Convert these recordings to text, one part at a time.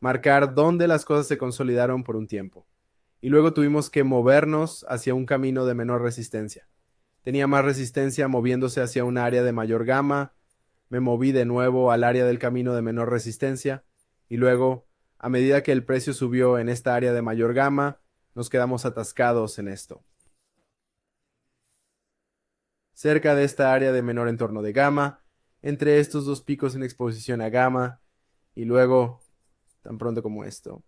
marcar dónde las cosas se consolidaron por un tiempo. Y luego tuvimos que movernos hacia un camino de menor resistencia. Tenía más resistencia moviéndose hacia un área de mayor gama, me moví de nuevo al área del camino de menor resistencia y luego, a medida que el precio subió en esta área de mayor gama, nos quedamos atascados en esto. Cerca de esta área de menor entorno de gama, entre estos dos picos en exposición a gama y luego, tan pronto como esto,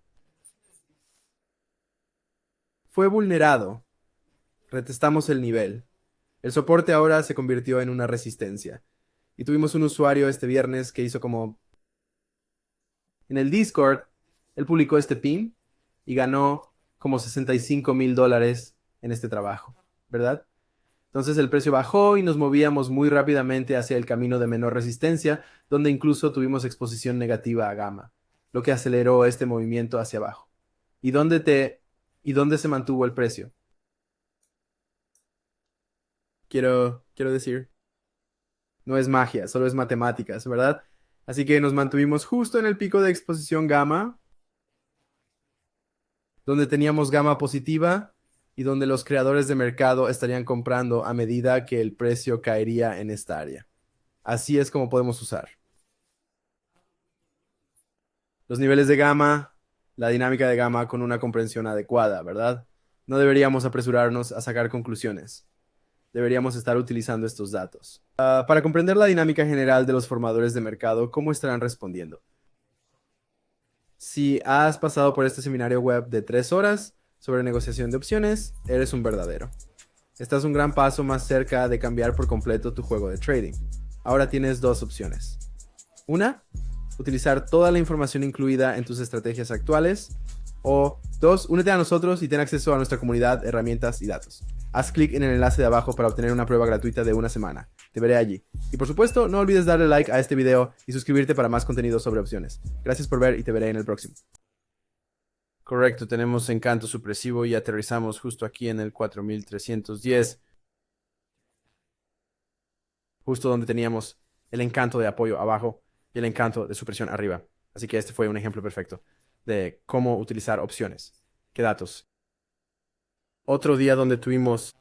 fue vulnerado. Retestamos el nivel. El soporte ahora se convirtió en una resistencia. Y tuvimos un usuario este viernes que hizo como... En el Discord, él publicó este pin y ganó como $65,000 en este trabajo, ¿verdad? Entonces el precio bajó y nos movíamos muy rápidamente hacia el camino de menor resistencia, donde incluso tuvimos exposición negativa a gamma, lo que aceleró este movimiento hacia abajo. ¿Y dónde se mantuvo el precio? Quiero decir, no es magia, solo es matemáticas, ¿verdad? Así que nos mantuvimos justo en el pico de exposición gamma, donde teníamos gama positiva y donde los creadores de mercado estarían comprando a medida que el precio caería en esta área. Así es como podemos usar los niveles de gama, la dinámica de gama con una comprensión adecuada, ¿verdad? No deberíamos apresurarnos a sacar conclusiones. Deberíamos estar utilizando estos datos. Para comprender la dinámica general de los formadores de mercado, ¿cómo estarán respondiendo? Si has pasado por este seminario web de 3 horas sobre negociación de opciones, eres un verdadero. Estás un gran paso más cerca de cambiar por completo tu juego de trading. Ahora tienes dos opciones. Una, utilizar toda la información incluida en tus estrategias actuales. O dos, únete a nosotros y ten acceso a nuestra comunidad, herramientas y datos. Haz clic en el enlace de abajo para obtener una prueba gratuita de una semana. Te veré allí. Y por supuesto, no olvides darle like a este video y suscribirte para más contenido sobre opciones. Gracias por ver y te veré en el próximo. Correcto, tenemos encanto supresivo y aterrizamos justo aquí en el 4310, justo donde teníamos el encanto de apoyo abajo y el encanto de supresión arriba. Así que este fue un ejemplo perfecto de cómo utilizar opciones. ¿Qué datos? Otro día donde tuvimos...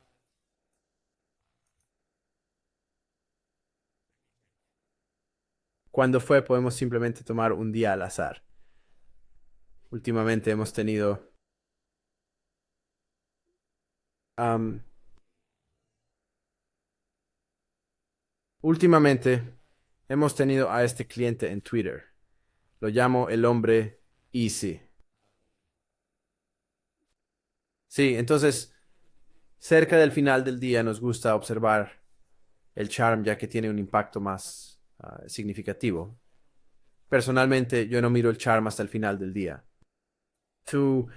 Cuando fue, podemos simplemente tomar un día al azar. Últimamente hemos tenido... am, últimamente hemos tenido a este cliente en Twitter. Lo llamo el hombre Easy. Sí, entonces, cerca del final del día nos gusta observar el charm ya que tiene un impacto más significativo. Personalmente, yo no miro el charm hasta el final del día. Tú,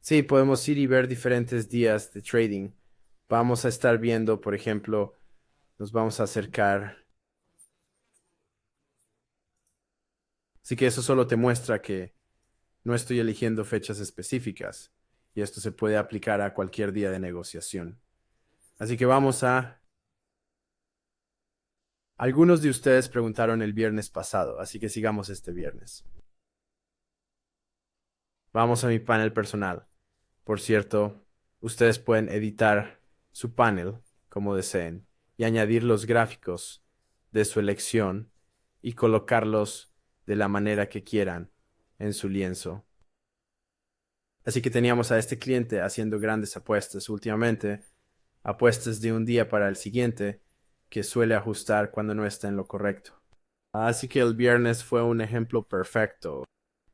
sí, podemos ir y ver diferentes días de trading. Vamos a estar viendo, por ejemplo, nos vamos a acercar. Así que eso solo te muestra que no estoy eligiendo fechas específicas y esto se puede aplicar a cualquier día de negociación. Así que vamos a... Algunos de ustedes preguntaron el viernes pasado, así que sigamos este viernes. Vamos a mi panel personal. Por cierto, ustedes pueden editar su panel como deseen y añadir los gráficos de su elección y colocarlos de la manera que quieran en su lienzo. Así que teníamos a este cliente haciendo grandes apuestas últimamente, apuestas de un día para el siguiente, que suele ajustar cuando no está en lo correcto. Así que el viernes fue un ejemplo perfecto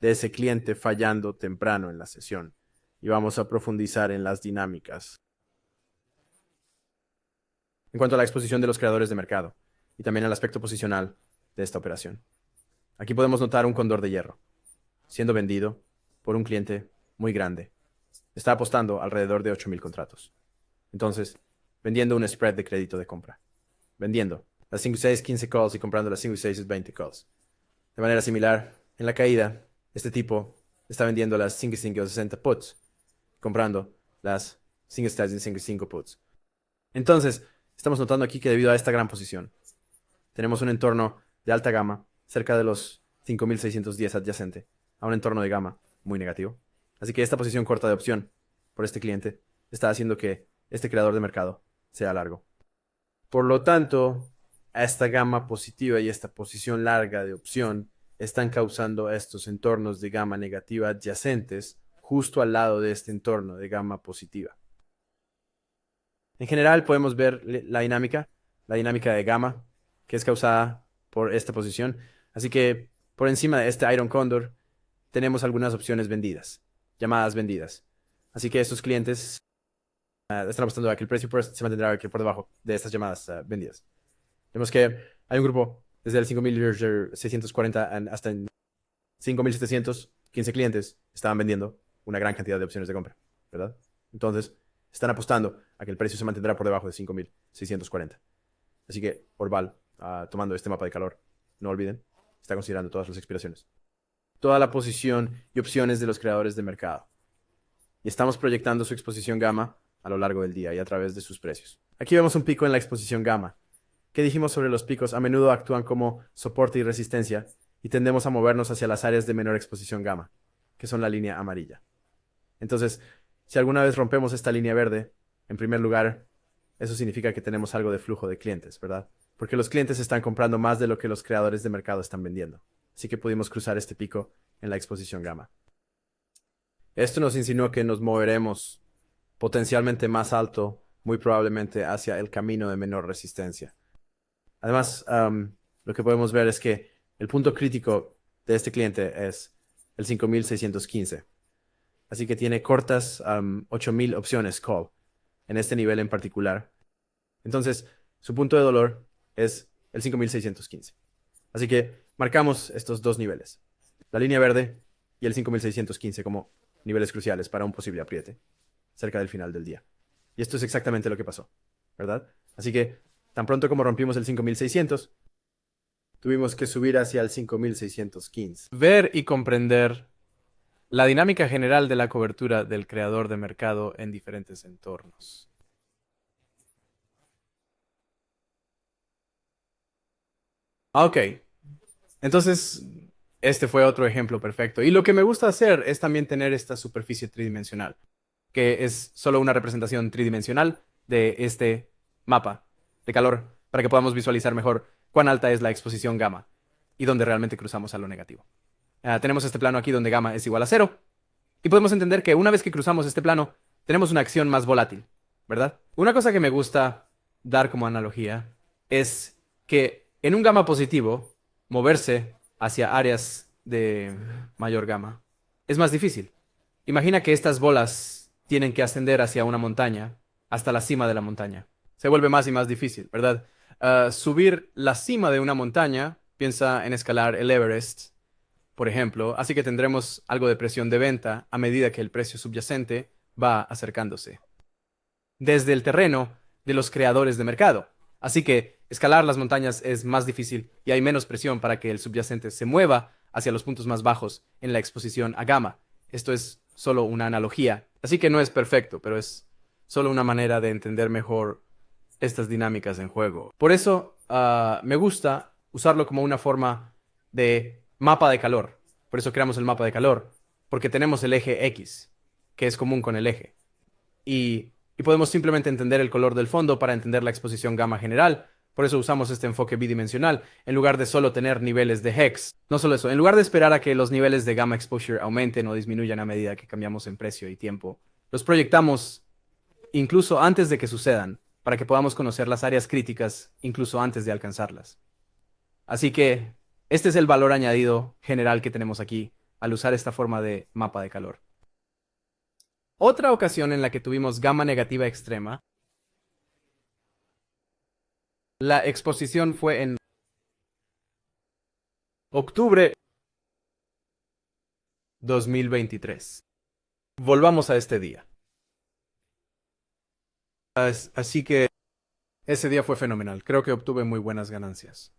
de ese cliente fallando temprano en la sesión. Y vamos a profundizar en las dinámicas. En cuanto a la exposición de los creadores de mercado y también al aspecto posicional de esta operación. Aquí podemos notar un cóndor de hierro siendo vendido por un cliente muy grande. Está apostando alrededor de 8,000 contratos. Entonces, vendiendo un spread de crédito de compra. Vendiendo las 5 y 6, 15 calls y comprando las 5 y 6, 20 calls. De manera similar, en la caída, este tipo está vendiendo las 5 y 5 60 puts, comprando las 5 stats y 5 y 5 puts. Entonces, estamos notando aquí que debido a esta gran posición, tenemos un entorno de alta gama, cerca de los 5610 adyacente a un entorno de gamma muy negativo. Así que esta posición corta de opción por este cliente está haciendo que este creador de mercado sea largo. Por lo tanto, esta gamma positiva y esta posición larga de opción están causando estos entornos de gamma negativa adyacentes justo al lado de este entorno de gamma positiva. En general podemos ver la dinámica de gamma que es causada por esta posición. Así que por encima de este Iron Condor tenemos algunas opciones vendidas, llamadas vendidas. Así que estos clientes están apostando a que el precio se mantendrá aquí por debajo de estas llamadas vendidas. Vemos que hay un grupo desde el 5.640 hasta 5.715 clientes estaban vendiendo una gran cantidad de opciones de compra, ¿verdad? Entonces, están apostando a que el precio se mantendrá por debajo de 5.640. Así que Orval, tomando este mapa de calor, no olviden, está considerando todas las expiraciones, toda la posición y opciones de los creadores de mercado. Y estamos proyectando su exposición gamma a lo largo del día y a través de sus precios. Aquí vemos un pico en la exposición gamma. ¿Qué dijimos sobre los picos? A menudo actúan como soporte y resistencia y tendemos a movernos hacia las áreas de menor exposición gamma, que son la línea amarilla. Entonces, si alguna vez rompemos esta línea verde, en primer lugar, eso significa que tenemos algo de flujo de clientes, ¿verdad? Porque los clientes están comprando más de lo que los creadores de mercado están vendiendo. Así que pudimos cruzar este pico en la exposición gamma. Esto nos insinúa que nos moveremos potencialmente más alto, muy probablemente hacia el camino de menor resistencia. Además, lo que podemos ver es que el punto crítico de este cliente es el 5.615. Así que tiene cortas 8.000 opciones call en este nivel en particular. Entonces, su punto de dolor es el 5.615. Así que marcamos estos dos niveles, la línea verde y el 5.615 como niveles cruciales para un posible apriete cerca del final del día. Y esto es exactamente lo que pasó, ¿verdad? Así que tan pronto como rompimos el 5.600, tuvimos que subir hacia el 5.615. Ver y comprender la dinámica general de la cobertura del creador de mercado en diferentes entornos. Ok, entonces este fue otro ejemplo perfecto. Y lo que me gusta hacer es también tener esta superficie tridimensional, que es solo una representación tridimensional de este mapa de calor, para que podamos visualizar mejor cuán alta es la exposición gamma y dónde realmente cruzamos a lo negativo. Tenemos este plano aquí donde gamma es igual a 0, y podemos entender que una vez que cruzamos este plano, tenemos una acción más volátil, ¿verdad? Una cosa que me gusta dar como analogía es que en un gamma positivo, moverse hacia áreas de mayor gamma es más difícil. Imagina que estas bolas tienen que ascender hacia una montaña, hasta la cima de la montaña. Se vuelve más y más difícil, ¿verdad? Subir la cima de una montaña, piensa en escalar el Everest, por ejemplo, así que tendremos algo de presión de venta a medida que el precio subyacente va acercándose desde el terreno de los creadores de mercado. Así que escalar las montañas es más difícil y hay menos presión para que el subyacente se mueva hacia los puntos más bajos en la exposición a gamma. Esto es solo una analogía, así que no es perfecto, pero es solo una manera de entender mejor estas dinámicas en juego. Por eso me gusta usarlo como una forma de mapa de calor. Por eso creamos el mapa de calor, porque tenemos el eje X, que es común con el eje. Y podemos simplemente entender el color del fondo para entender la exposición gamma general. Por eso usamos este enfoque bidimensional, en lugar de solo tener niveles de hex. No solo eso, en lugar de esperar a que los niveles de gamma exposure aumenten o disminuyan a medida que cambiamos en precio y tiempo, los proyectamos incluso antes de que sucedan, para que podamos conocer las áreas críticas incluso antes de alcanzarlas. Así que este es el valor añadido general que tenemos aquí al usar esta forma de mapa de calor. Otra ocasión en la que tuvimos gamma negativa extrema, la exposición fue en octubre 2023. Volvamos a este día. Así que ese día fue fenomenal. Creo que obtuve muy buenas ganancias.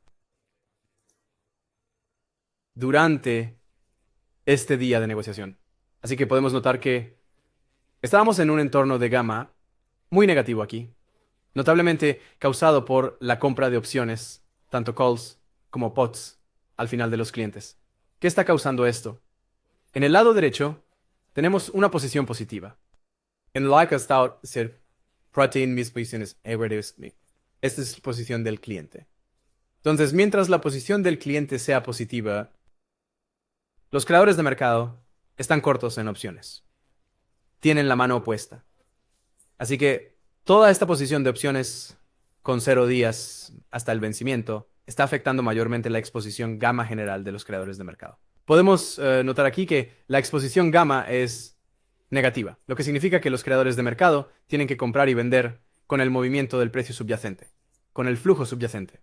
Durante este día de negociación. Así que podemos notar que estábamos en un entorno de gamma muy negativo aquí, notablemente causado por la compra de opciones, tanto calls como puts, al final de los clientes. ¿Qué está causando esto? En el lado derecho tenemos una posición positiva. En el lado que está ser protein, mis posiciones, esta es la posición del cliente. Entonces, mientras la posición del cliente sea positiva, los creadores de mercado están cortos en opciones. Tienen la mano opuesta. Así que toda esta posición de opciones con 0 días hasta el vencimiento está afectando mayormente la exposición gamma general de los creadores de mercado. Podemos notar aquí que la exposición gamma es negativa, lo que significa que los creadores de mercado tienen que comprar y vender con el movimiento del precio subyacente, con el flujo subyacente.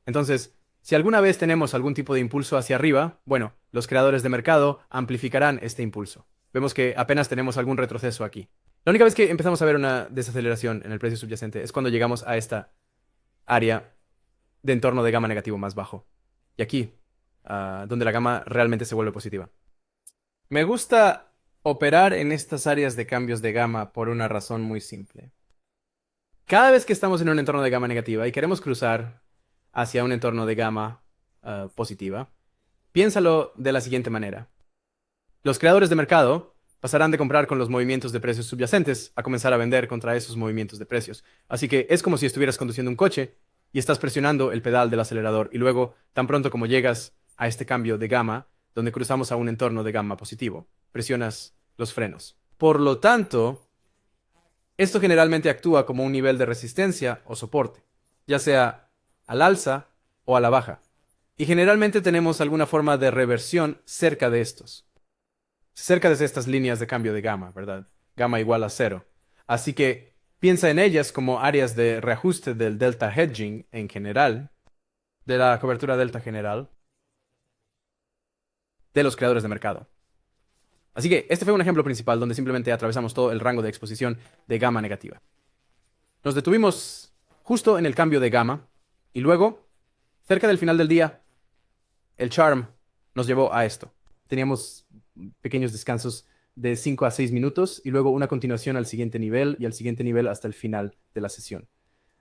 Entonces, si alguna vez tenemos algún tipo de impulso hacia arriba, bueno, los creadores de mercado amplificarán este impulso. Vemos que apenas tenemos algún retroceso aquí. La única vez que empezamos a ver una desaceleración en el precio subyacente es cuando llegamos a esta área de entorno de gamma negativo más bajo. Y aquí, donde la gamma realmente se vuelve positiva. Me gusta operar en estas áreas de cambios de gamma por una razón muy simple. Cada vez que estamos en un entorno de gamma negativa y queremos cruzar hacia un entorno de gamma positiva, piénsalo de la siguiente manera. Los creadores de mercado pasarán de comprar con los movimientos de precios subyacentes a comenzar a vender contra esos movimientos de precios. Así que es como si estuvieras conduciendo un coche y estás presionando el pedal del acelerador y luego, tan pronto como llegas a este cambio de gamma, donde cruzamos a un entorno de gamma positivo, presionas los frenos. Por lo tanto, esto generalmente actúa como un nivel de resistencia o soporte, ya sea al alza o a la baja. Y generalmente tenemos alguna forma de reversión cerca de estos. Cerca de estas líneas de cambio de gamma, ¿verdad? Gamma igual a 0. Así que piensa en ellas como áreas de reajuste del delta hedging en general, de la cobertura delta general, de los creadores de mercado. Así que este fue un ejemplo principal donde simplemente atravesamos todo el rango de exposición de gamma negativa. Nos detuvimos justo en el cambio de gamma y luego, cerca del final del día, el charm nos llevó a esto. Teníamos pequeños descansos de 5 a 6 minutos y luego una continuación al siguiente nivel y al siguiente nivel hasta el final de la sesión.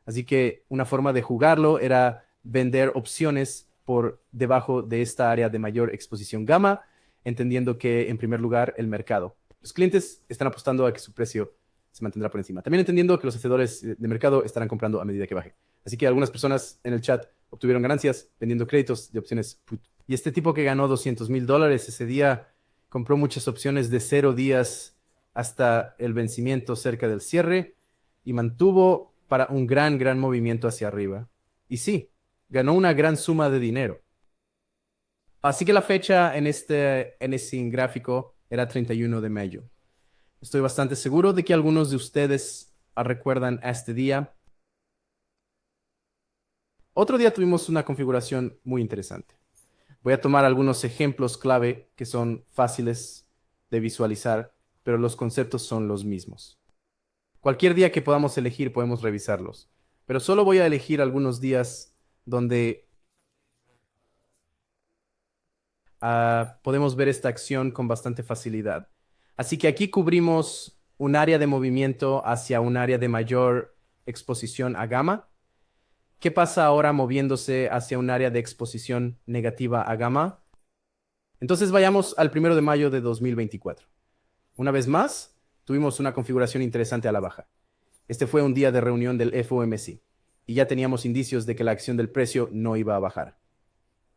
Así que una forma de jugarlo era vender opciones por debajo de esta área de mayor exposición gamma, entendiendo que en primer lugar el mercado. Los clientes están apostando a que su precio se mantendrá por encima. También entendiendo que los hacedores de mercado estarán comprando a medida que baje. Así que algunas personas en el chat obtuvieron ganancias vendiendo créditos de opciones put. Y este tipo que ganó $200,000 ese día compró muchas opciones de 0 días hasta el vencimiento cerca del cierre y mantuvo para un gran movimiento hacia arriba. Y sí, ganó una gran suma de dinero. Así que la fecha en ese gráfico era 31 de mayo. Estoy bastante seguro de que algunos de ustedes recuerdan a este día. Otro día tuvimos una configuración muy interesante. Voy a tomar algunos ejemplos clave que son fáciles de visualizar, pero los conceptos son los mismos. Cualquier día que podamos elegir podemos revisarlos, pero solo voy a elegir algunos días donde podemos ver esta acción con bastante facilidad. Así que aquí cubrimos un área de movimiento hacia un área de mayor exposición a gamma. ¿Qué pasa ahora moviéndose hacia un área de exposición negativa a gamma? Entonces vayamos al 1 de mayo de 2024. Una vez más, tuvimos una configuración interesante a la baja. Este fue un día de reunión del FOMC y ya teníamos indicios de que la acción del precio no iba a bajar.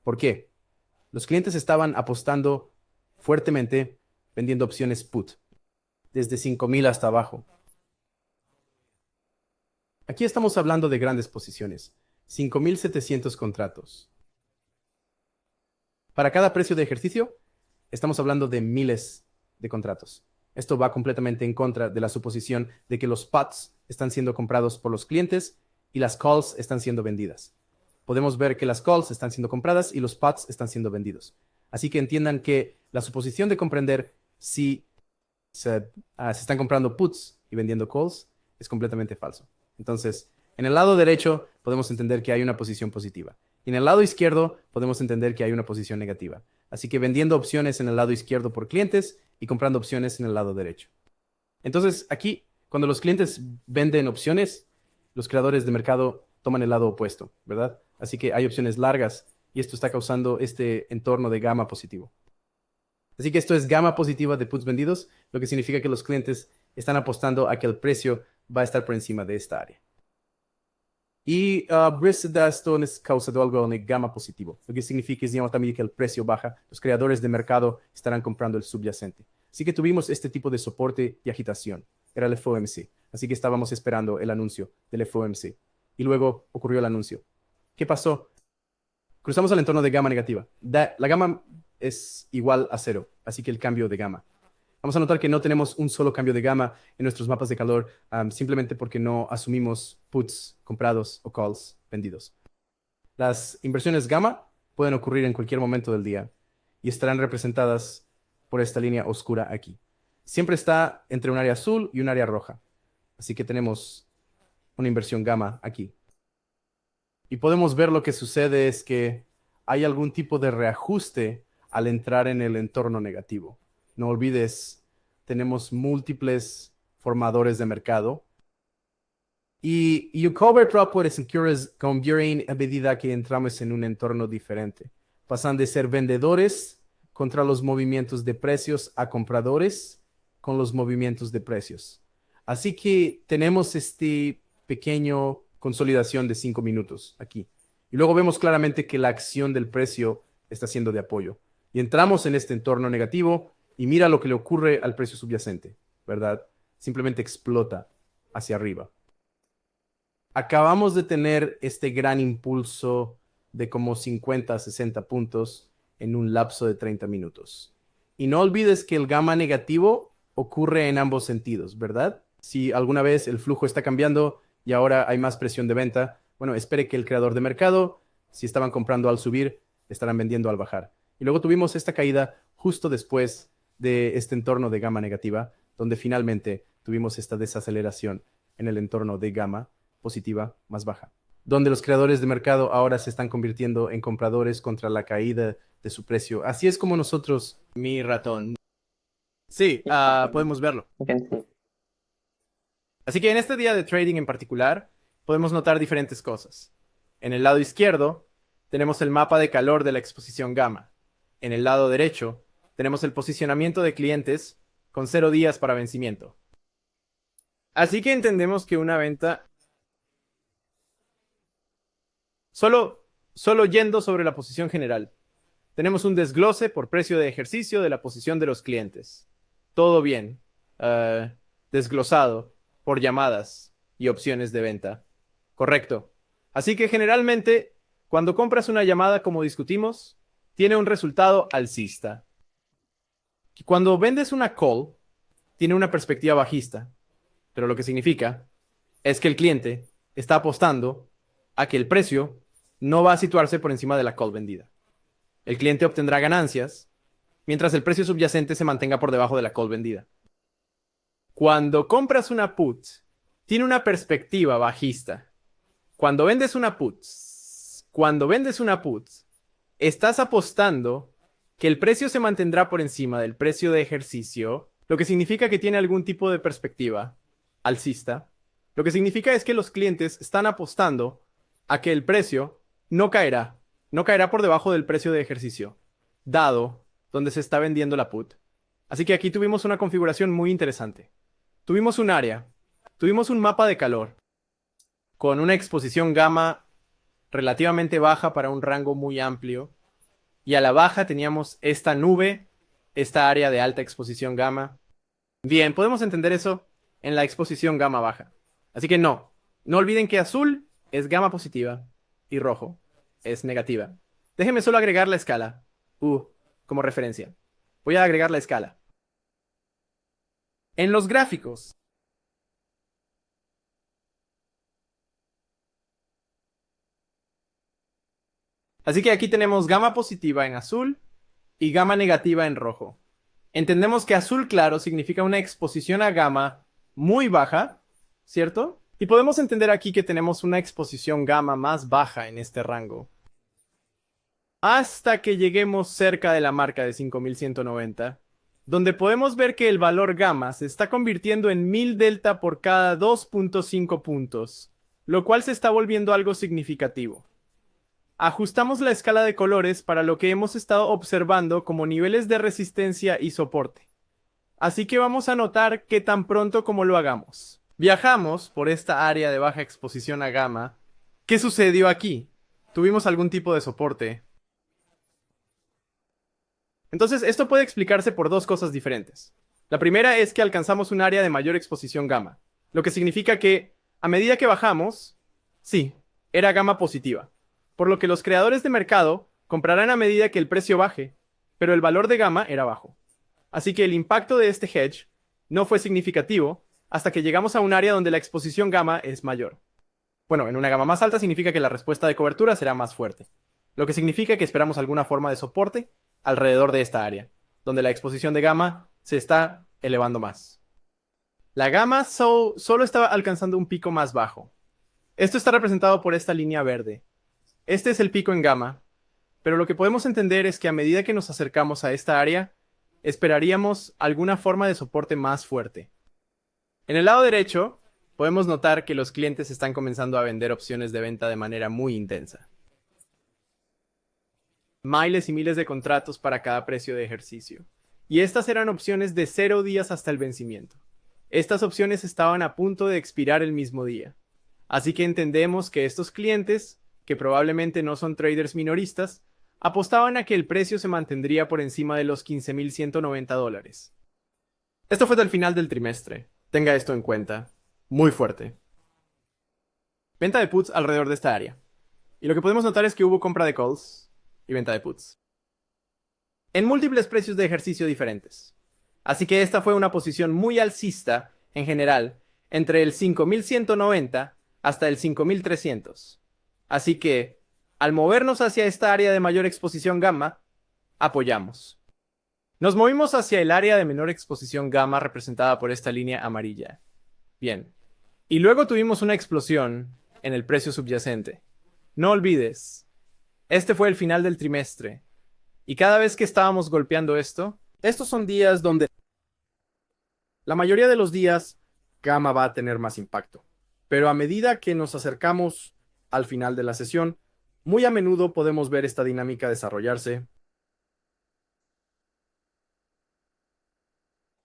¿Por qué? Los clientes estaban apostando fuertemente vendiendo opciones put, desde 5,000 hasta abajo. Aquí estamos hablando de grandes posiciones, 5,700 contratos. Para cada precio de ejercicio, estamos hablando de miles de contratos. Esto va completamente en contra de la suposición de que los puts están siendo comprados por los clientes y las calls están siendo vendidas. Podemos ver que las calls están siendo compradas y los puts están siendo vendidos. Así que entiendan que la suposición de comprender si se están comprando puts y vendiendo calls es completamente falso. Entonces, en el lado derecho podemos entender que hay una posición positiva. Y en el lado izquierdo podemos entender que hay una posición negativa. Así que vendiendo opciones en el lado izquierdo por clientes y comprando opciones en el lado derecho. Entonces, aquí, cuando los clientes venden opciones, los creadores de mercado toman el lado opuesto, ¿verdad? Así que hay opciones largas y esto está causando este entorno de gamma positivo. Así que esto es gamma positiva de puts vendidos, lo que significa que los clientes están apostando a que el precio va a estar por encima de esta área. Y esto es causado algo en gamma positivo, lo que significa digamos, también que el precio baja, los creadores de mercado estarán comprando el subyacente. Así que tuvimos este tipo de soporte y agitación, era el FOMC, así que estábamos esperando el anuncio del FOMC. Y luego ocurrió el anuncio. ¿Qué pasó? Cruzamos al entorno de gamma negativa. La gamma es igual a 0, así que el cambio de gamma. Vamos a notar que no tenemos un solo cambio de gamma en nuestros mapas de calor, simplemente porque no asumimos puts comprados o calls vendidos. Las inversiones gamma pueden ocurrir en cualquier momento del día y estarán representadas por esta línea oscura aquí. Siempre está entre un área azul y un área roja. Así que tenemos una inversión gamma aquí. Y podemos ver lo que sucede es que hay algún tipo de reajuste al entrar en el entorno negativo. No olvides, tenemos múltiples formadores de mercado. Y cover drop puede convertir a medida que entramos en un entorno diferente. Pasan de ser vendedores contra los movimientos de precios a compradores con los movimientos de precios. Así que tenemos este pequeño consolidación de 5 minutos aquí. Y luego vemos claramente que la acción del precio está siendo de apoyo. Y entramos en este entorno negativo y mira lo que le ocurre al precio subyacente, ¿verdad? Simplemente explota hacia arriba. Acabamos de tener este gran impulso de como 50 a 60 puntos en un lapso de 30 minutos. Y no olvides que el gamma negativo ocurre en ambos sentidos, ¿verdad? Si alguna vez el flujo está cambiando y ahora hay más presión de venta, bueno, espere que el creador de mercado, si estaban comprando al subir, estarán vendiendo al bajar. Y luego tuvimos esta caída justo después de este entorno de gamma negativa, donde finalmente tuvimos esta desaceleración en el entorno de gamma positiva más baja, donde los creadores de mercado ahora se están convirtiendo en compradores contra la caída de su precio. Así es como nosotros... Mi ratón. Sí, podemos verlo. Así que en este día de trading en particular, podemos notar diferentes cosas. En el lado izquierdo, tenemos el mapa de calor de la exposición gamma. En el lado derecho, tenemos el posicionamiento de clientes con 0 días para vencimiento. Así que entendemos que una venta... Solo yendo sobre la posición general. Tenemos un desglose por precio de ejercicio de la posición de los clientes. Todo bien. Desglosado por llamadas y opciones de venta. Correcto. Así que generalmente, cuando compras una llamada como discutimos, tiene un resultado alcista. Cuando vendes una call, tiene una perspectiva bajista. Pero lo que significa es que el cliente está apostando a que el precio no va a situarse por encima de la call vendida. El cliente obtendrá ganancias mientras el precio subyacente se mantenga por debajo de la call vendida. Cuando compras una put, tiene una perspectiva bajista. Cuando vendes una put, estás apostando que el precio se mantendrá por encima del precio de ejercicio, lo que significa que tiene algún tipo de perspectiva alcista. Lo que significa es que los clientes están apostando a que el precio no caerá por debajo del precio de ejercicio, dado donde se está vendiendo la put. Así que aquí tuvimos una configuración muy interesante. Tuvimos un área, tuvimos un mapa de calor, con una exposición gamma relativamente baja para un rango muy amplio, y a la baja teníamos esta nube, esta área de alta exposición gamma. Bien, podemos entender eso en la exposición gamma baja. Así que no olviden que azul es gamma positiva y rojo es negativa. Déjenme solo agregar la escala, como referencia. Voy a agregar la escala. En los gráficos, así que aquí tenemos gamma positiva en azul y gamma negativa en rojo. Entendemos que azul claro significa una exposición a gamma muy baja, ¿cierto? Y podemos entender aquí que tenemos una exposición gamma más baja en este rango. Hasta que lleguemos cerca de la marca de 5190, donde podemos ver que el valor gamma se está convirtiendo en 1000 delta por cada 2.5 puntos, lo cual se está volviendo algo significativo. ajustamos la escala de colores para lo que hemos estado observando como niveles de resistencia y soporte. Así que vamos a notar que tan pronto como lo hagamos, viajamos por esta área de baja exposición a gamma. ¿Qué sucedió aquí? ¿Tuvimos algún tipo de soporte? Entonces, esto puede explicarse por dos cosas diferentes. La primera es que alcanzamos un área de mayor exposición gamma, lo que significa que, a medida que bajamos, sí, era gamma positiva, por lo que los creadores de mercado comprarán a medida que el precio baje, pero el valor de gamma era bajo. Así que el impacto de este hedge no fue significativo hasta que llegamos a un área donde la exposición gamma es mayor. Bueno, en una gama más alta significa que la respuesta de cobertura será más fuerte, lo que significa que esperamos alguna forma de soporte alrededor de esta área, donde la exposición de gamma se está elevando más. La gamma solo estaba alcanzando un pico más bajo. Esto está representado por esta línea verde. Este es el pico en gamma, pero lo que podemos entender es que a medida que nos acercamos a esta área, esperaríamos alguna forma de soporte más fuerte. En el lado derecho, podemos notar que los clientes están comenzando a vender opciones de venta de manera muy intensa. Miles y miles de contratos para cada precio de ejercicio. Y estas eran opciones de 0 días hasta el vencimiento. Estas opciones estaban a punto de expirar el mismo día. Así que entendemos que estos clientes, que probablemente no son traders minoristas, apostaban a que el precio se mantendría por encima de los $15,190. Esto fue del final del trimestre. Tenga esto en cuenta. Muy fuerte. Venta de puts alrededor de esta área. Y lo que podemos notar es que hubo compra de calls y venta de puts en múltiples precios de ejercicio diferentes. Así que esta fue una posición muy alcista en general entre el 5,190 hasta el 5,300. Así que al movernos hacia esta área de mayor exposición gamma, apoyamos. Nos movimos hacia el área de menor exposición gamma representada por esta línea amarilla. Bien. Y luego tuvimos una explosión en el precio subyacente. No olvides, este fue el final del trimestre. Y cada vez que estábamos golpeando esto, estos son días donde la mayoría de los días gamma va a tener más impacto. Pero a medida que nos acercamos al final de la sesión, muy a menudo podemos ver esta dinámica desarrollarse.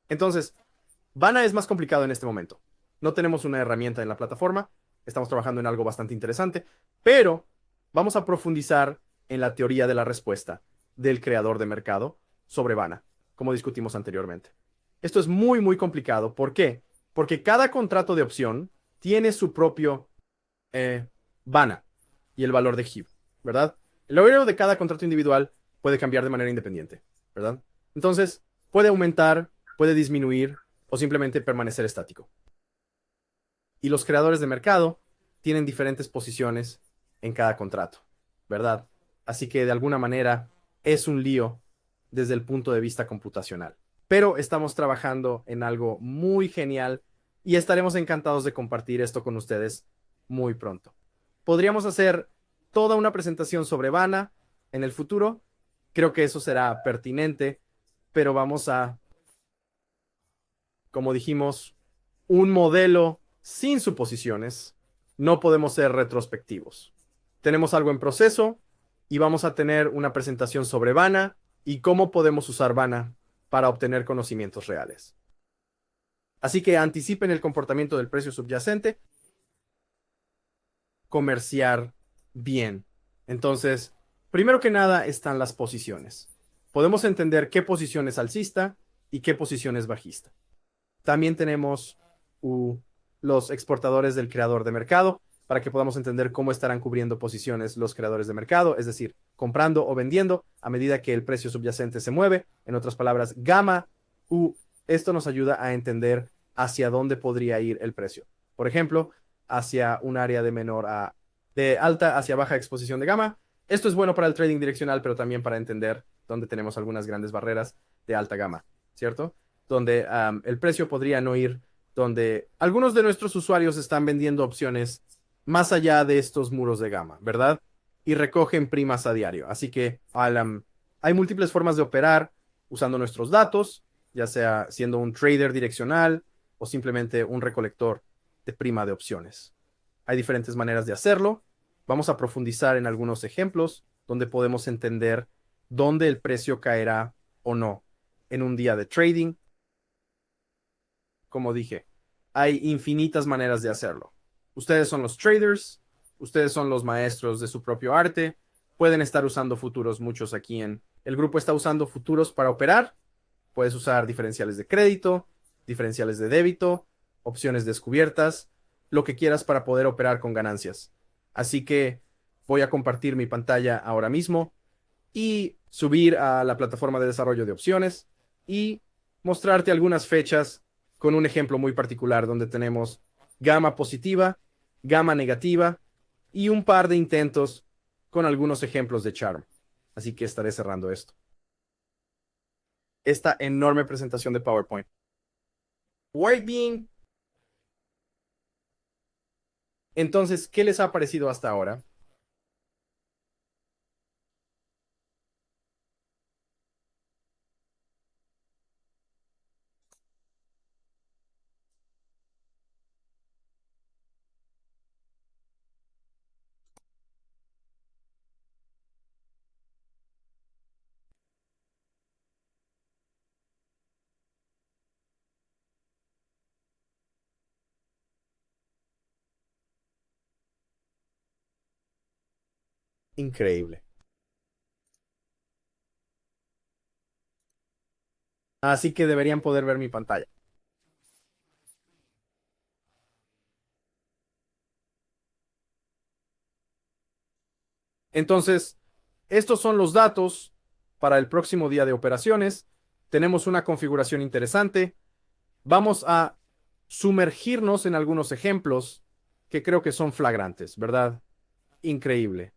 Entonces, Vana es más complicado en este momento. No tenemos una herramienta en la plataforma, estamos trabajando en algo bastante interesante, pero vamos a profundizar en la teoría de la respuesta del creador de mercado sobre Vana, como discutimos anteriormente. Esto es muy, muy complicado. ¿Por qué? Porque cada contrato de opción tiene su propio Vana y el valor de HIV, ¿verdad? El valor de cada contrato individual puede cambiar de manera independiente, ¿verdad? Entonces, puede aumentar, puede disminuir o simplemente permanecer estático. Y los creadores de mercado tienen diferentes posiciones en cada contrato, ¿verdad? Así que de alguna manera es un lío desde el punto de vista computacional. Pero estamos trabajando en algo muy genial y estaremos encantados de compartir esto con ustedes muy pronto. Podríamos hacer toda una presentación sobre Vana en el futuro. Creo que eso será pertinente, pero vamos a, como dijimos, un modelo sin suposiciones. No podemos ser retrospectivos. Tenemos algo en proceso y vamos a tener una presentación sobre Vana y cómo podemos usar Vana para obtener conocimientos reales. Así que anticipen el comportamiento del precio subyacente. Comerciar bien. Entonces, primero que nada están las posiciones. Podemos entender qué posición es alcista y qué posición es bajista. También tenemos los exportadores del creador de mercado para que podamos entender cómo estarán cubriendo posiciones los creadores de mercado, es decir, comprando o vendiendo a medida que el precio subyacente se mueve. En otras palabras, gamma U. Esto nos ayuda a entender hacia dónde podría ir el precio. Por ejemplo, hacia un área de alta hacia baja exposición de gamma. Esto es bueno para el trading direccional, pero también para entender dónde tenemos algunas grandes barreras de alta gamma, ¿cierto? Donde el precio podría no ir, donde algunos de nuestros usuarios están vendiendo opciones más allá de estos muros de gamma, ¿verdad? Y recogen primas a diario. Así que hay múltiples formas de operar usando nuestros datos, ya sea siendo un trader direccional o simplemente un recolector de prima de opciones. Hay diferentes maneras de hacerlo. vamos a profundizar en algunos ejemplos donde podemos entender dónde el precio caerá o no en un día de trading. Como dije, hay infinitas maneras de hacerlo. Ustedes son los traders, ustedes son los maestros de su propio arte, pueden estar usando futuros, muchos aquí en el grupo está usando futuros para operar. Puedes usar diferenciales de crédito, diferenciales de débito, opciones descubiertas, lo que quieras para poder operar con ganancias. Así que voy a compartir mi pantalla ahora mismo y subir a la plataforma de desarrollo de opciones y mostrarte algunas fechas con un ejemplo muy particular donde tenemos gama positiva, gama negativa y un par de intentos con algunos ejemplos de charm. Así que estaré cerrando esto. Esta enorme presentación de PowerPoint. Whitebeam. Entonces, ¿qué les ha parecido hasta ahora? Increíble. Así que deberían poder ver mi pantalla. Entonces, estos son los datos para el próximo día de operaciones. Tenemos una configuración interesante. Vamos a sumergirnos en algunos ejemplos que creo que son flagrantes, ¿verdad? Increíble.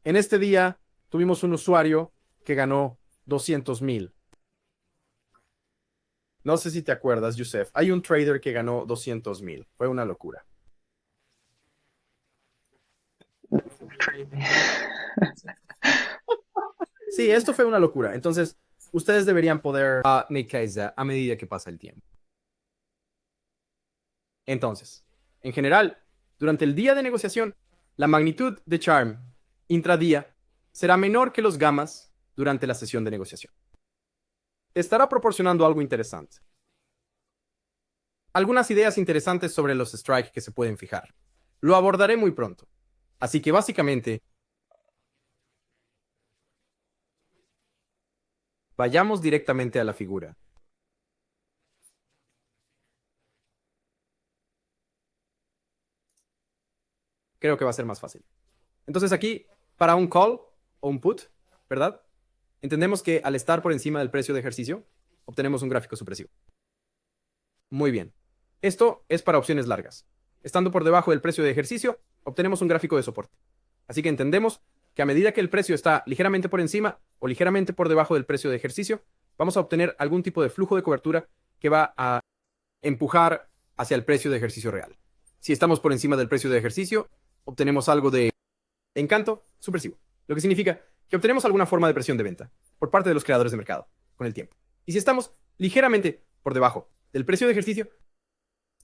En este día tuvimos un usuario que ganó 200,000. No sé si te acuerdas, Yusef. Hay un trader que ganó 200,000. Fue una locura. Sí, esto fue una locura. Entonces, ustedes deberían poder Nikaiza a medida que pasa el tiempo. Entonces, en general, durante el día de negociación, la magnitud de charm intradía será menor que los gamas durante la sesión de negociación. Estará proporcionando algo interesante. Algunas ideas interesantes sobre los strikes que se pueden fijar. Lo abordaré muy pronto. Así que básicamente, vayamos directamente a la figura. Creo que va a ser más fácil. Entonces aquí, para un call o un put, ¿verdad? Entendemos que al estar por encima del precio de ejercicio, obtenemos un gráfico supresivo. Muy bien. Esto es para opciones largas. Estando por debajo del precio de ejercicio, obtenemos un gráfico de soporte. Así que entendemos que a medida que el precio está ligeramente por encima o ligeramente por debajo del precio de ejercicio, vamos a obtener algún tipo de flujo de cobertura que va a empujar hacia el precio de ejercicio real. Si estamos por encima del precio de ejercicio, obtenemos algo de encanto supresivo, lo que significa que obtenemos alguna forma de presión de venta por parte de los creadores de mercado con el tiempo. Y si estamos ligeramente por debajo del precio de ejercicio,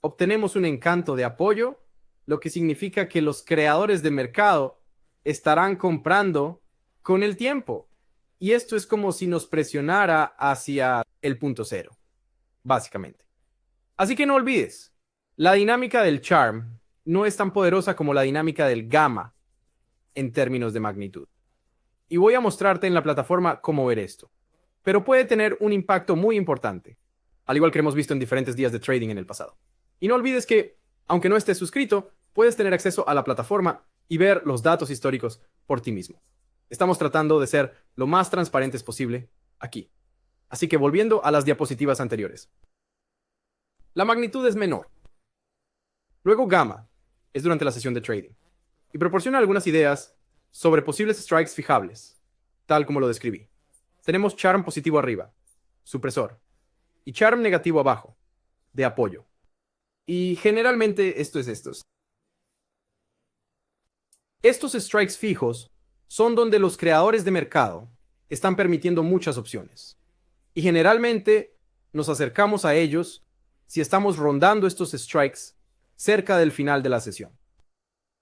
obtenemos un encanto de apoyo, lo que significa que los creadores de mercado estarán comprando con el tiempo. Y esto es como si nos presionara hacia el punto cero, básicamente. Así que no olvides, la dinámica del charm no es tan poderosa como la dinámica del gamma en términos de magnitud. Y voy a mostrarte en la plataforma cómo ver esto. Pero puede tener un impacto muy importante, al igual que hemos visto en diferentes días de trading en el pasado. Y no olvides que, aunque no estés suscrito, puedes tener acceso a la plataforma y ver los datos históricos por ti mismo. Estamos tratando de ser lo más transparentes posible aquí. Así que volviendo a las diapositivas anteriores. La magnitud es menor. Luego gamma es durante la sesión de trading y proporciona algunas ideas sobre posibles strikes fijables, tal como lo describí. Tenemos charm positivo arriba, supresor, y charm negativo abajo, de apoyo. Y generalmente esto es estos. Estos strikes fijos son donde los creadores de mercado están permitiendo muchas opciones. Y generalmente nos acercamos a ellos si estamos rondando estos strikes cerca del final de la sesión.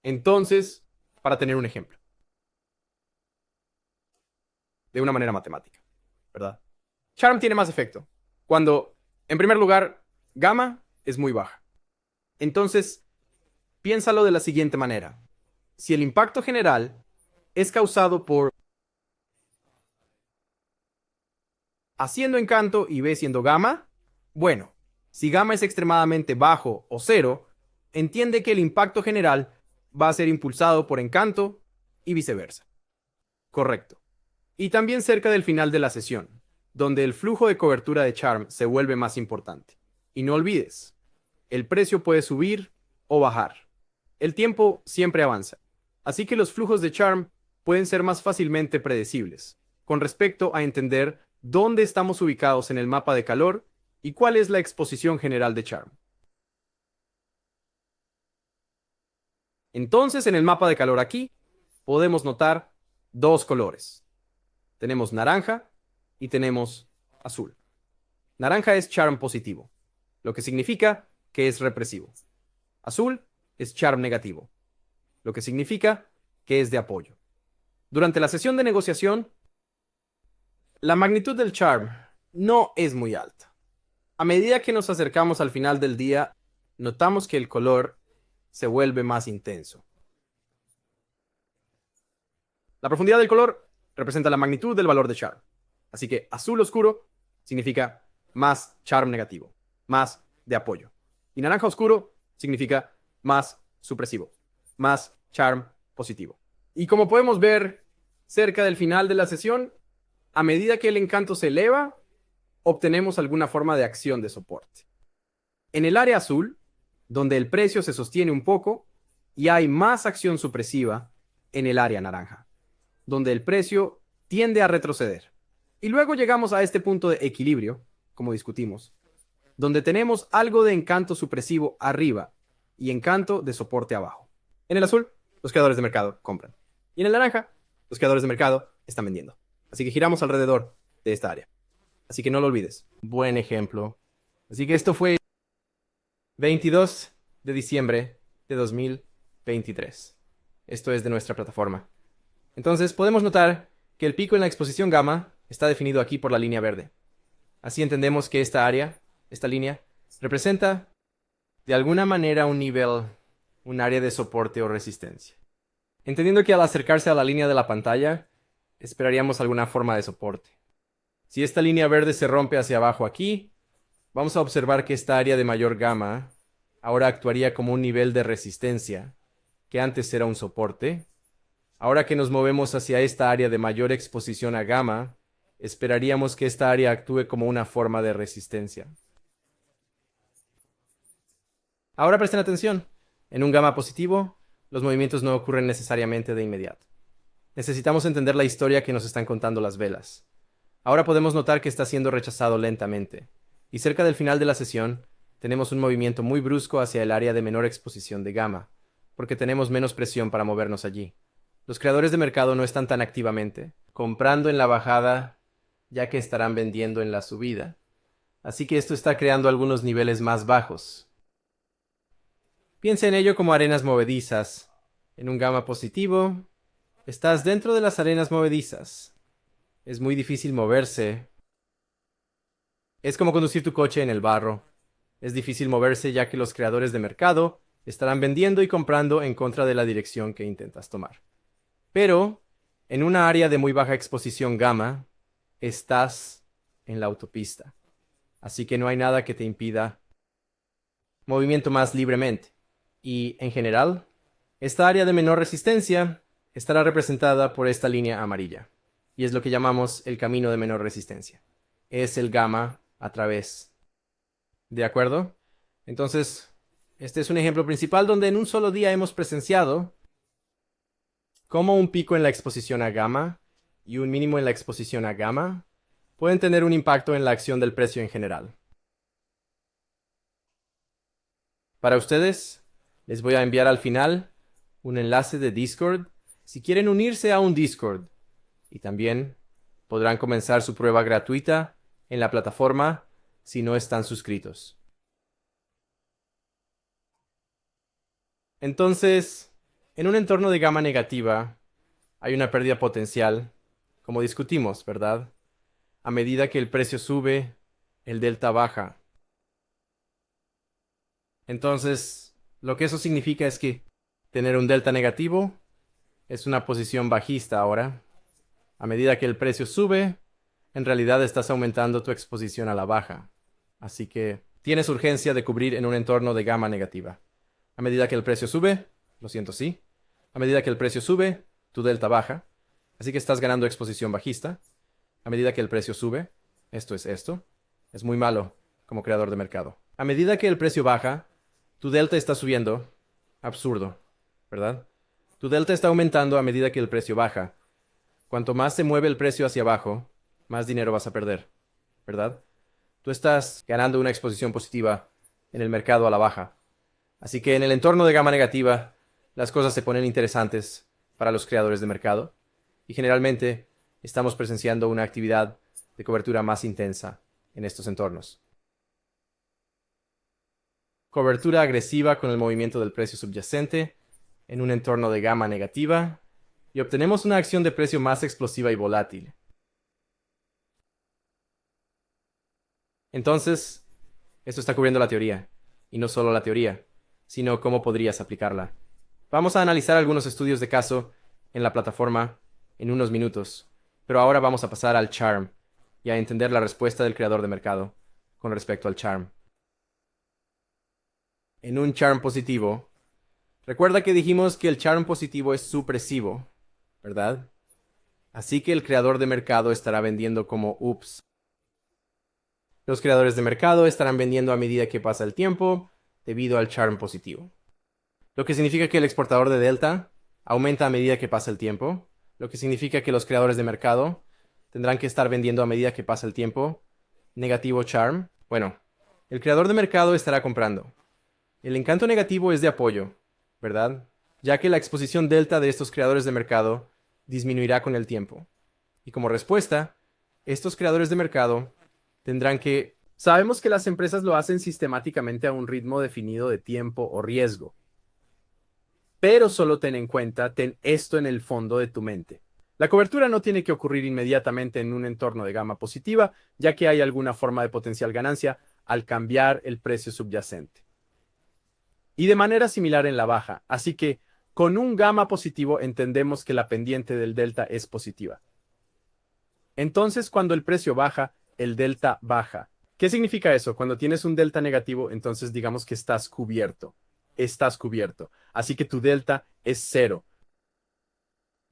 Entonces, para tener un ejemplo. De una manera matemática, ¿verdad? Charm tiene más efecto cuando, en primer lugar, gamma es muy baja. Entonces, piénsalo de la siguiente manera. Si el impacto general es causado por A siendo encanto y B siendo gamma, bueno, si gamma es extremadamente bajo o cero, entiende que el impacto general va a ser impulsado por encanto y viceversa. Correcto. Y también cerca del final de la sesión, donde el flujo de cobertura de Charm se vuelve más importante. Y no olvides, el precio puede subir o bajar. El tiempo siempre avanza, así que los flujos de Charm pueden ser más fácilmente predecibles, con respecto a entender dónde estamos ubicados en el mapa de calor y cuál es la exposición general de Charm. Entonces, en el mapa de calor aquí, podemos notar dos colores. Tenemos naranja y tenemos azul. Naranja es Charm positivo, lo que significa que es represivo. Azul es Charm negativo, lo que significa que es de apoyo. Durante la sesión de negociación, la magnitud del Charm no es muy alta. A medida que nos acercamos al final del día, notamos que el color se vuelve más intenso. La profundidad del color representa la magnitud del valor de Charm. Así que azul oscuro significa más Charm negativo, más de apoyo. Y naranja oscuro significa más supresivo, más Charm positivo. Y como podemos ver cerca del final de la sesión, a medida que el encanto se eleva, obtenemos alguna forma de acción de soporte. En el área azul, donde el precio se sostiene un poco, y hay más acción supresiva en el área naranja, donde el precio tiende a retroceder. Y luego llegamos a este punto de equilibrio, como discutimos, donde tenemos algo de encanto supresivo arriba y encanto de soporte abajo. En el azul, los creadores de mercado compran. Y en el naranja, los creadores de mercado están vendiendo. Así que giramos alrededor de esta área. Así que no lo olvides. Buen ejemplo. Así que esto fue 22 de diciembre de 2023. Esto es de nuestra plataforma. Entonces podemos notar que el pico en la exposición gamma está definido aquí por la línea verde. Así entendemos que esta área, esta línea, representa de alguna manera un nivel, un área de soporte o resistencia. Entendiendo que al acercarse a la línea de la pantalla, esperaríamos alguna forma de soporte. Si esta línea verde se rompe hacia abajo aquí, vamos a observar que esta área de mayor gamma ahora actuaría como un nivel de resistencia, que antes era un soporte. Ahora que nos movemos hacia esta área de mayor exposición a gamma, esperaríamos que esta área actúe como una forma de resistencia. Ahora presten atención. En un gamma positivo, los movimientos no ocurren necesariamente de inmediato. Necesitamos entender la historia que nos están contando las velas. Ahora podemos notar que está siendo rechazado lentamente, y cerca del final de la sesión, tenemos un movimiento muy brusco hacia el área de menor exposición de gamma, porque tenemos menos presión para movernos allí. Los creadores de mercado no están tan activamente comprando en la bajada, ya que estarán vendiendo en la subida. Así que esto está creando algunos niveles más bajos. Piensa en ello como arenas movedizas. En un gamma positivo, estás dentro de las arenas movedizas. Es muy difícil moverse. Es como conducir tu coche en el barro. Es difícil moverse ya que los creadores de mercado estarán vendiendo y comprando en contra de la dirección que intentas tomar. Pero, en una área de muy baja exposición gamma, estás en la autopista. Así que no hay nada que te impida movimiento más libremente. Y, en general, esta área de menor resistencia estará representada por esta línea amarilla. Y es lo que llamamos el camino de menor resistencia. Es el gamma a través. ¿De acuerdo? Entonces, este es un ejemplo principal donde en un solo día hemos presenciado cómo un pico en la exposición a gamma y un mínimo en la exposición a gamma pueden tener un impacto en la acción del precio en general. Para ustedes, les voy a enviar al final un enlace de Discord si quieren unirse a un Discord. Y también podrán comenzar su prueba gratuita en la plataforma si no están suscritos. Entonces, En un entorno de gamma negativa hay una pérdida potencial, como discutimos, ¿verdad? A medida que el precio sube, el delta baja. Entonces, lo que eso significa es que tener un delta negativo es una posición bajista ahora. A medida que el precio sube, en realidad estás aumentando tu exposición a la baja. Así que tienes urgencia de cubrir en un entorno de gamma negativa. A medida que el precio sube, lo siento, sí. A medida que el precio sube, tu delta baja. Así que estás ganando exposición bajista. A medida que el precio sube, esto, es muy malo como creador de mercado. A medida que el precio baja, tu delta está subiendo. Absurdo, ¿verdad? Tu delta está aumentando a medida que el precio baja. Cuanto más se mueve el precio hacia abajo, más dinero vas a perder, ¿verdad? Tú estás ganando una exposición positiva en el mercado a la baja. Así que en el entorno de gamma negativa, las cosas se ponen interesantes para los creadores de mercado y generalmente estamos presenciando una actividad de cobertura más intensa en estos entornos. Cobertura agresiva con el movimiento del precio subyacente en un entorno de gamma negativa y obtenemos una acción de precio más explosiva y volátil. Entonces, esto está cubriendo la teoría, y no solo la teoría, sino cómo podrías aplicarla. Vamos a analizar algunos estudios de caso en la plataforma en unos minutos, pero ahora vamos a pasar al charm y a entender la respuesta del creador de mercado con respecto al charm. En un charm positivo, recuerda que dijimos que el charm positivo es supresivo, ¿verdad? Así que el creador de mercado estará vendiendo como ups. Los creadores de mercado estarán vendiendo a medida que pasa el tiempo debido al charm positivo. Lo que significa que el exportador de delta aumenta a medida que pasa el tiempo, lo que significa que los creadores de mercado tendrán que estar vendiendo a medida que pasa el tiempo. Negativo charm. Bueno, el creador de mercado estará comprando. El encanto negativo es de apoyo, ¿verdad? Ya que la exposición delta de estos creadores de mercado disminuirá con el tiempo. Y como respuesta, estos creadores de mercado tendrán que... Sabemos que las empresas lo hacen sistemáticamente a un ritmo definido de tiempo o riesgo. Pero solo ten en cuenta, ten esto en el fondo de tu mente. La cobertura no tiene que ocurrir inmediatamente en un entorno de gamma positiva, ya que hay alguna forma de potencial ganancia al cambiar el precio subyacente. Y de manera similar en la baja, así que con un gamma positivo entendemos que la pendiente del delta es positiva. Entonces, cuando el precio baja, el delta baja. ¿Qué significa eso? Cuando tienes un delta negativo, entonces digamos que estás cubierto. Estás cubierto. Así que tu delta es 0.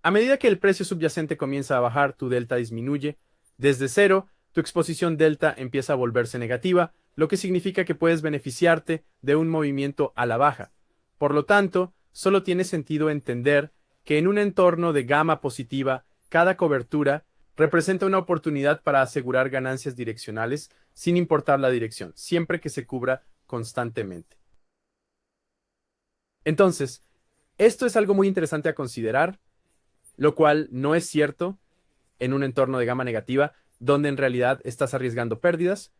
A medida que el precio subyacente comienza a bajar, tu delta disminuye. Desde 0, tu exposición delta empieza a volverse negativa, lo que significa que puedes beneficiarte de un movimiento a la baja. Por lo tanto, solo tiene sentido entender que en un entorno de gamma positiva, cada cobertura representa una oportunidad para asegurar ganancias direccionales sin importar la dirección, siempre que se cubra constantemente. Entonces, esto es algo muy interesante a considerar, lo cual no es cierto en un entorno de gamma negativa, donde en realidad estás arriesgando pérdidas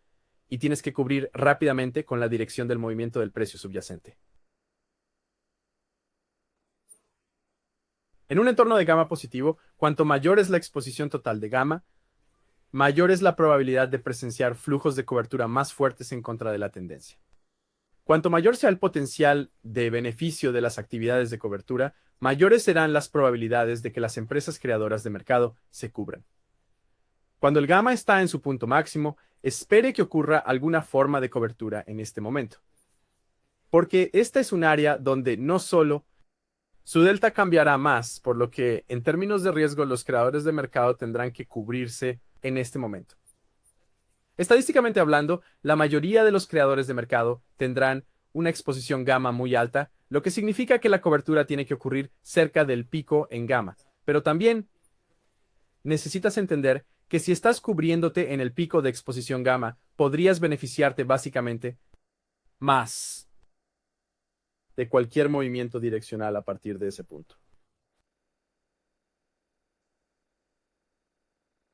y tienes que cubrir rápidamente con la dirección del movimiento del precio subyacente. En un entorno de gamma positivo, cuanto mayor es la exposición total de gamma, mayor es la probabilidad de presenciar flujos de cobertura más fuertes en contra de la tendencia. Cuanto mayor sea el potencial de beneficio de las actividades de cobertura, mayores serán las probabilidades de que las empresas creadoras de mercado se cubran. Cuando el gamma está en su punto máximo, espere que ocurra alguna forma de cobertura en este momento. Porque esta es un área donde no solo su delta cambiará más, por lo que en términos de riesgo los creadores de mercado tendrán que cubrirse en este momento. Estadísticamente hablando, la mayoría de los creadores de mercado tendrán una exposición gamma muy alta, lo que significa que la cobertura tiene que ocurrir cerca del pico en gamma. Pero también necesitas entender que si estás cubriéndote en el pico de exposición gamma, podrías beneficiarte básicamente más de cualquier movimiento direccional a partir de ese punto.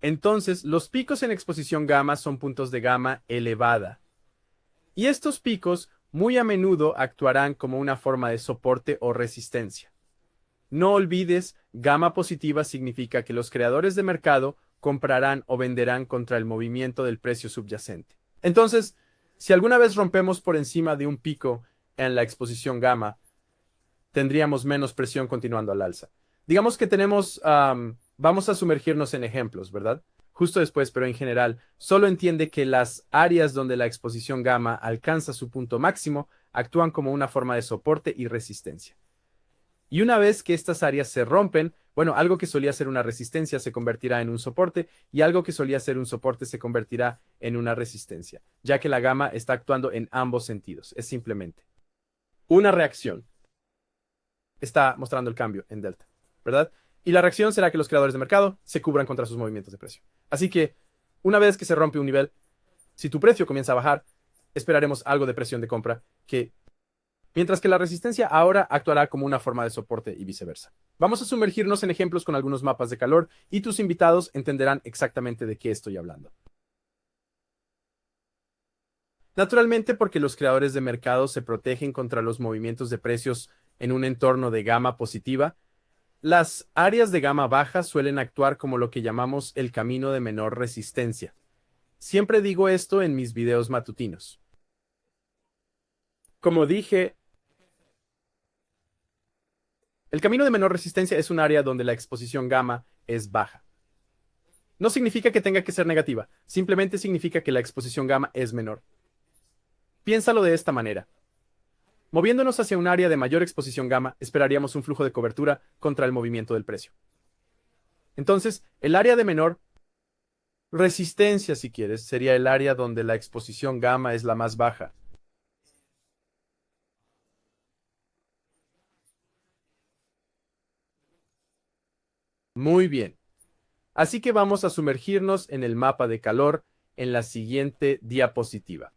Entonces, los picos en exposición gamma son puntos de gamma elevada. Y estos picos muy a menudo actuarán como una forma de soporte o resistencia. No olvides, gamma positiva significa que los creadores de mercado comprarán o venderán contra el movimiento del precio subyacente. Entonces, si alguna vez rompemos por encima de un pico en la exposición gamma, tendríamos menos presión continuando al alza. Digamos que vamos a sumergirnos en ejemplos, ¿verdad? Justo después, pero en general, solo entiende que las áreas donde la exposición gamma alcanza su punto máximo actúan como una forma de soporte y resistencia. Y una vez que estas áreas se rompen, bueno, algo que solía ser una resistencia se convertirá en un soporte y algo que solía ser un soporte se convertirá en una resistencia, ya que la gamma está actuando en ambos sentidos. Es simplemente una reacción. Está mostrando el cambio en delta, ¿verdad? Y la reacción será que los creadores de mercado se cubran contra sus movimientos de precio. Así que, una vez que se rompe un nivel, si tu precio comienza a bajar, esperaremos algo de presión de compra mientras que la resistencia ahora actuará como una forma de soporte y viceversa. Vamos a sumergirnos en ejemplos con algunos mapas de calor y tus invitados entenderán exactamente de qué estoy hablando. Naturalmente, porque los creadores de mercado se protegen contra los movimientos de precios en un entorno de gamma positiva, las áreas de gamma baja suelen actuar como lo que llamamos el camino de menor resistencia. Siempre digo esto en mis videos matutinos. Como dije, el camino de menor resistencia es un área donde la exposición gamma es baja. No significa que tenga que ser negativa, simplemente significa que la exposición gamma es menor. Piénsalo de esta manera. Moviéndonos hacia un área de mayor exposición gamma, esperaríamos un flujo de cobertura contra el movimiento del precio. Entonces, el área de menor resistencia, si quieres, sería el área donde la exposición gamma es la más baja. Muy bien. Así que vamos a sumergirnos en el mapa de calor en la siguiente diapositiva.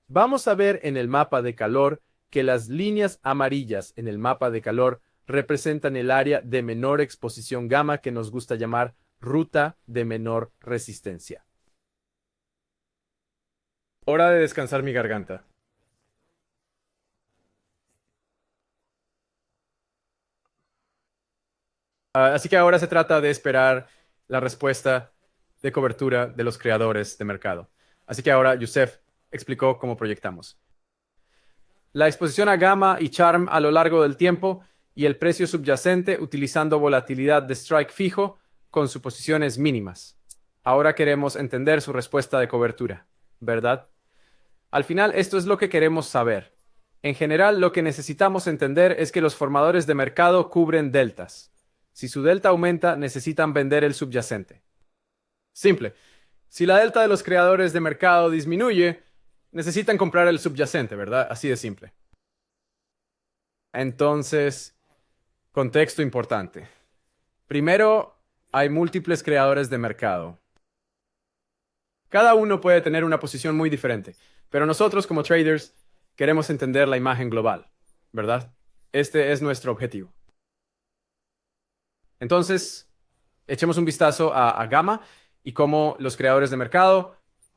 Vamos a ver en el mapa de calor que las líneas amarillas en el mapa de calor representan el área de menor exposición gamma que nos gusta llamar ruta de menor resistencia. Hora de descansar mi garganta. Así que ahora se trata de esperar la respuesta de cobertura de los creadores de mercado. Así que ahora Youssef explicó cómo proyectamos la exposición a gamma y charm a lo largo del tiempo y el precio subyacente utilizando volatilidad de strike fijo con suposiciones mínimas. Ahora queremos entender su respuesta de cobertura, ¿verdad? Al final, esto es lo que queremos saber. En general, lo que necesitamos entender es que los formadores de mercado cubren deltas. Si su delta aumenta, necesitan vender el subyacente. Simple. Si la delta de los creadores de mercado disminuye, necesitan comprar el subyacente, ¿verdad? Así de simple. Entonces, contexto importante. Primero, hay múltiples creadores de mercado. Cada uno puede tener una posición muy diferente, pero nosotros como traders queremos entender la imagen global, ¿verdad? Este es nuestro objetivo. Entonces, echemos un vistazo a gamma y cómo los creadores de mercado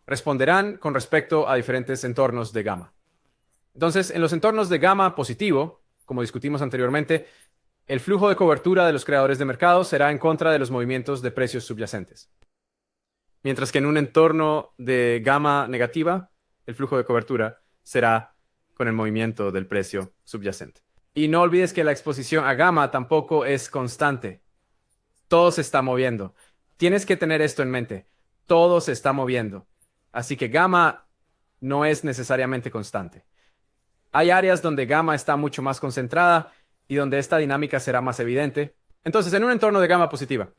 responderán con respecto a diferentes entornos de gamma. Entonces, en los entornos de gamma positivo, como discutimos anteriormente, el flujo de cobertura de los creadores de mercado será en contra de los movimientos de precios subyacentes. Mientras que en un entorno de gamma negativa, el flujo de cobertura será con el movimiento del precio subyacente. Y no olvides que la exposición a gamma tampoco es constante. Todo se está moviendo. Tienes que tener esto en mente. Todo se está moviendo. Así que gamma no es necesariamente constante. Hay áreas donde gamma está mucho más concentrada y donde esta dinámica será más evidente. Entonces, en un entorno de gamma positiva,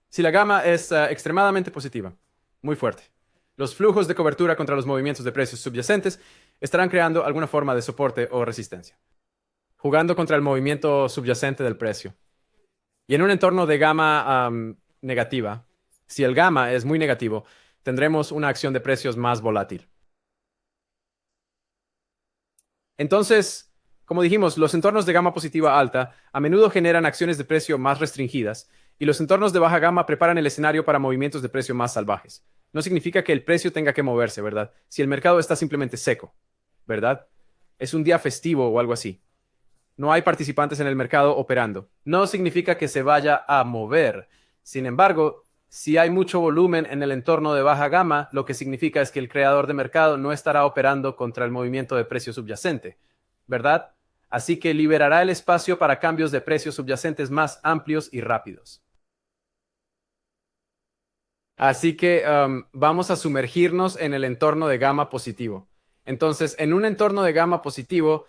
si la gamma es extremadamente positiva, muy fuerte, los flujos de cobertura contra los movimientos de precios subyacentes estarán creando alguna forma de soporte o resistencia, jugando contra el movimiento subyacente del precio. Y en un entorno de gamma negativa, si el gamma es muy negativo, tendremos una acción de precios más volátil. Entonces, como dijimos, los entornos de gamma positiva alta a menudo generan acciones de precio más restringidas y los entornos de baja gamma preparan el escenario para movimientos de precio más salvajes. No significa que el precio tenga que moverse, ¿verdad? Si el mercado está simplemente seco, ¿verdad? Es un día festivo o algo así. No hay participantes en el mercado operando. No significa que se vaya a mover. Sin embargo, si hay mucho volumen en el entorno de baja gama, lo que significa es que el creador de mercado no estará operando contra el movimiento de precio subyacente, ¿verdad? Así que liberará el espacio para cambios de precios subyacentes más amplios y rápidos. Así que vamos a sumergirnos en el entorno de gamma positivo. Entonces, en un entorno de gamma positivo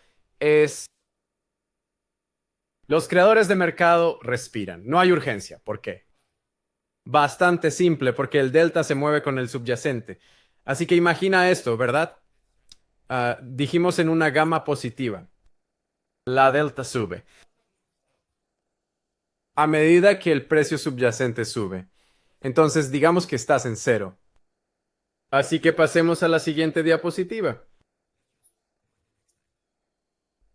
los creadores de mercado respiran. No hay urgencia. ¿Por qué? Bastante simple, porque el delta se mueve con el subyacente. Así que imagina esto, ¿verdad? Dijimos en una gama positiva. La delta sube. A medida que el precio subyacente sube. Entonces, digamos que estás en cero. Así que pasemos a la siguiente diapositiva.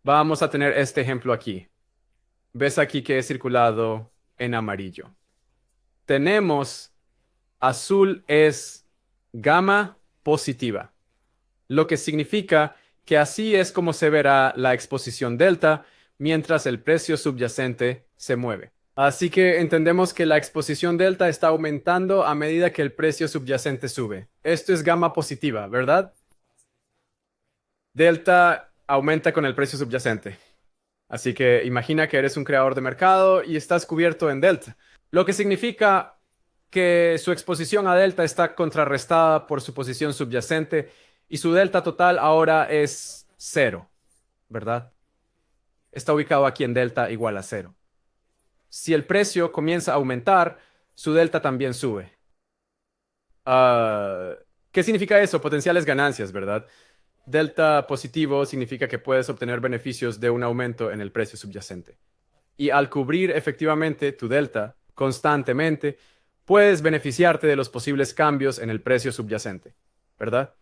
Vamos a tener este ejemplo aquí. ¿Ves aquí que he circulado en amarillo? Tenemos azul es gamma positiva, lo que significa que así es como se verá la exposición delta mientras el precio subyacente se mueve. Así que entendemos que la exposición delta está aumentando a medida que el precio subyacente sube. Esto es gamma positiva, ¿verdad? Delta aumenta con el precio subyacente. Así que imagina que eres un creador de mercado y estás cubierto en delta, lo que significa que su exposición a delta está contrarrestada por su posición subyacente y su delta total ahora es cero, ¿verdad? Está ubicado aquí en delta igual a cero. Si el precio comienza a aumentar, su delta también sube. ¿Qué significa eso? Potenciales ganancias, ¿verdad? Delta positivo significa que puedes obtener beneficios de un aumento en el precio subyacente. Y al cubrir efectivamente tu delta constantemente, puedes beneficiarte de los posibles cambios en el precio subyacente, ¿verdad?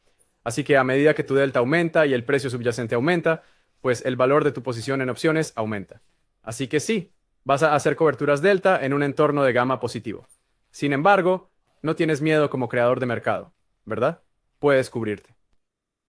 Así que a medida que tu delta aumenta y el precio subyacente aumenta, pues el valor de tu posición en opciones aumenta. Así que sí, vas a hacer coberturas delta en un entorno de gamma positivo. Sin embargo, no tienes miedo como creador de mercado, ¿verdad? Puedes cubrirte.